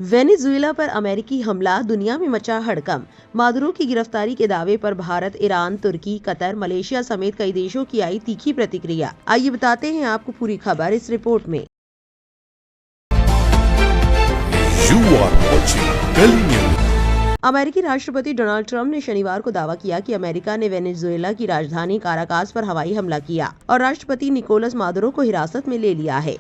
Venezuela पर अमेरिकी हमला, दुनिया में मचा हड़कंप। मादुरो की गिरफ्तारी के दावे पर भारत, ईरान, तुर्की, कतर, मलेशिया समेत कई देशों की आई तीखी प्रतिक्रिया। आइए बताते हैं आपको पूरी खबर इस रिपोर्ट में। अमेरिकी राष्ट्रपति डोनाल्ड ट्रंप ने शनिवार को दावा किया कि अमेरिका ने वेनेजुएला की राजधानी काराकास पर हवाई हमला किया और राष्ट्रपति निकोलस मादुरो को हिरासत में ले लिया है।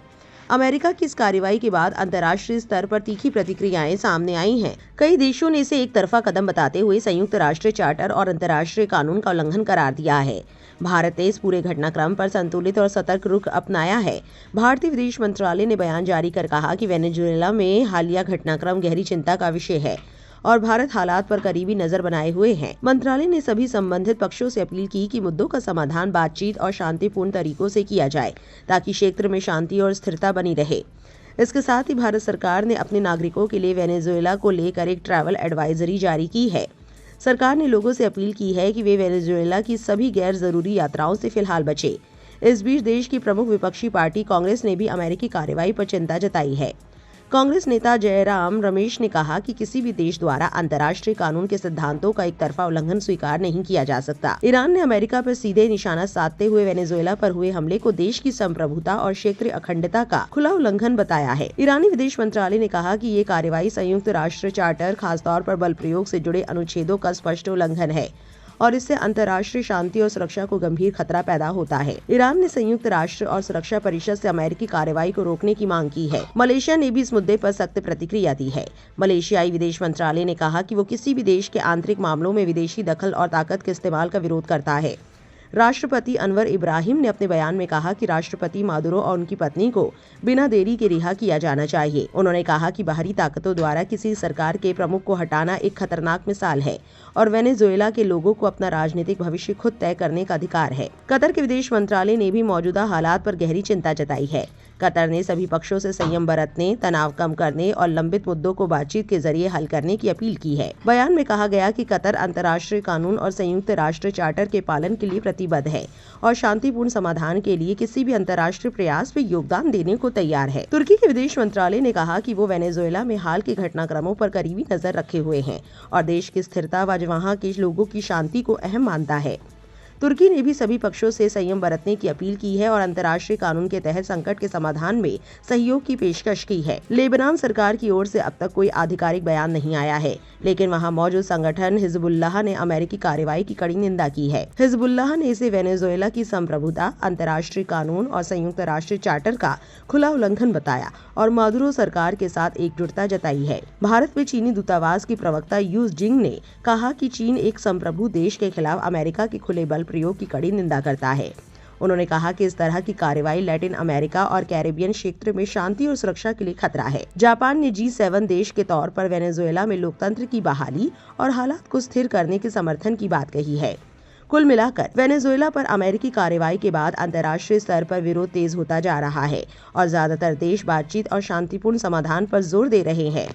अमेरिका की इस कार्रवाई के बाद अंतर्राष्ट्रीय स्तर पर तीखी प्रतिक्रियाएं सामने आई हैं। कई देशों ने इसे एक तरफा कदम बताते हुए संयुक्त राष्ट्र चार्टर और अंतर्राष्ट्रीय कानून का उल्लंघन करार दिया है। भारत ने इस पूरे घटनाक्रम पर संतुलित और सतर्क रुख अपनाया है। भारतीय विदेश मंत्रालय ने बयान जारी कर कहा कि वेनेजुएला में हालिया घटनाक्रम गहरी चिंता का विषय है और भारत हालात पर करीबी नजर बनाए हुए है। मंत्रालय ने सभी संबंधित पक्षों से अपील की कि मुद्दों का समाधान बातचीत और शांतिपूर्ण तरीकों से किया जाए ताकि क्षेत्र में शांति और स्थिरता बनी रहे। इसके साथ ही भारत सरकार ने अपने नागरिकों के लिए वेनेजुएला को लेकर एक ट्रैवल एडवाइजरी जारी की है। सरकार ने लोगों से अपील की है कि वे वेनेजुएला की सभी गैर जरूरी यात्राओं से फिलहाल बचे। इस बीच देश की प्रमुख विपक्षी पार्टी कांग्रेस ने भी अमेरिकी कार्रवाई पर चिंता जताई है। कांग्रेस नेता जयराम रमेश ने कहा कि किसी भी देश द्वारा अंतर्राष्ट्रीय कानून के सिद्धांतों का एक तरफा उल्लंघन स्वीकार नहीं किया जा सकता। ईरान ने अमेरिका पर सीधे निशाना साधते हुए वेनेजुएला पर हुए हमले को देश की संप्रभुता और क्षेत्रीय अखंडता का खुला उल्लंघन बताया है। ईरानी विदेश मंत्रालय ने कहा कि ये कार्रवाई संयुक्त राष्ट्र चार्टर, खासतौर पर बल प्रयोग से जुड़े अनुच्छेदों का स्पष्ट उल्लंघन है और इससे अंतर्राष्ट्रीय शांति और सुरक्षा को गंभीर खतरा पैदा होता है। ईरान ने संयुक्त राष्ट्र और सुरक्षा परिषद से अमेरिकी कार्रवाई को रोकने की मांग की है। मलेशिया ने भी इस मुद्दे पर सख्त प्रतिक्रिया दी है। मलेशियाई विदेश मंत्रालय ने कहा कि वो किसी भी देश के आंतरिक मामलों में विदेशी दखल और ताकत के इस्तेमाल का विरोध करता है। राष्ट्रपति अनवर इब्राहिम ने अपने बयान में कहा कि राष्ट्रपति मादुरो और उनकी पत्नी को बिना देरी के रिहा किया जाना चाहिए। उन्होंने कहा कि बाहरी ताकतों द्वारा किसी सरकार के प्रमुख को हटाना एक खतरनाक मिसाल है और वेनेजुएला के लोगों को अपना राजनीतिक भविष्य खुद तय करने का अधिकार है। कतर के विदेश मंत्रालय ने भी मौजूदा हालात पर गहरी चिंता जताई है। कतर ने सभी पक्षों से संयम बरतने, तनाव कम करने और लंबित मुद्दों को बातचीत के जरिए हल करने की अपील की है। बयान में कहा गया कि कतर अंतर्राष्ट्रीय कानून और संयुक्त राष्ट्र चार्टर के पालन के लिए प्रतिबद्ध है और शांतिपूर्ण समाधान के लिए किसी भी अंतर्राष्ट्रीय प्रयास में योगदान देने को तैयार है। तुर्की के विदेश मंत्रालय ने कहा कि वो वेनेजुएला में हाल के घटनाक्रमों पर करीबी नजर रखे हुए हैं और देश की स्थिरता व वहाँ के लोगों की शांति को अहम मानता है। तुर्की ने भी सभी पक्षों से संयम बरतने की अपील की है और अंतर्राष्ट्रीय कानून के तहत संकट के समाधान में सहयोग की पेशकश की है। लेबनान सरकार की ओर से अब तक कोई आधिकारिक बयान नहीं आया है, लेकिन वहां मौजूद संगठन हिजबुल्लाह ने अमेरिकी कार्रवाई की कड़ी निंदा की है। हिजबुल्लाह ने इसे वेनेजुएला की संप्रभुता, अंतर्राष्ट्रीय कानून और संयुक्त राष्ट्र चार्टर का खुला उल्लंघन बताया और मादुरो सरकार के साथ एकजुटता जताई है। भारत में चीनी दूतावास की प्रवक्ता यू जिंग ने कहा कि चीन एक संप्रभु देश के खिलाफ अमेरिका के खुले बल प्रयोग की कड़ी निंदा करता है। उन्होंने कहा कि इस तरह की कार्रवाई लैटिन अमेरिका और कैरेबियन क्षेत्र में शांति और सुरक्षा के लिए खतरा है। जापान ने G7 देश के तौर पर वेनेजुएला में लोकतंत्र की बहाली और हालात को स्थिर करने के समर्थन की बात कही है। कुल मिलाकर वेनेजुएला पर अमेरिकी कार्रवाई के बाद अंतर्राष्ट्रीय स्तर पर विरोध तेज होता जा रहा है और ज्यादातर देश बातचीत और शांतिपूर्ण समाधान पर जोर दे रहे हैं।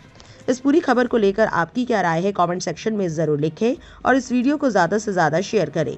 इस पूरी खबर को लेकर आपकी क्या राय है, कमेंट सेक्शन में जरूर लिखें और इस वीडियो को ज्यादा से ज्यादा शेयर करें।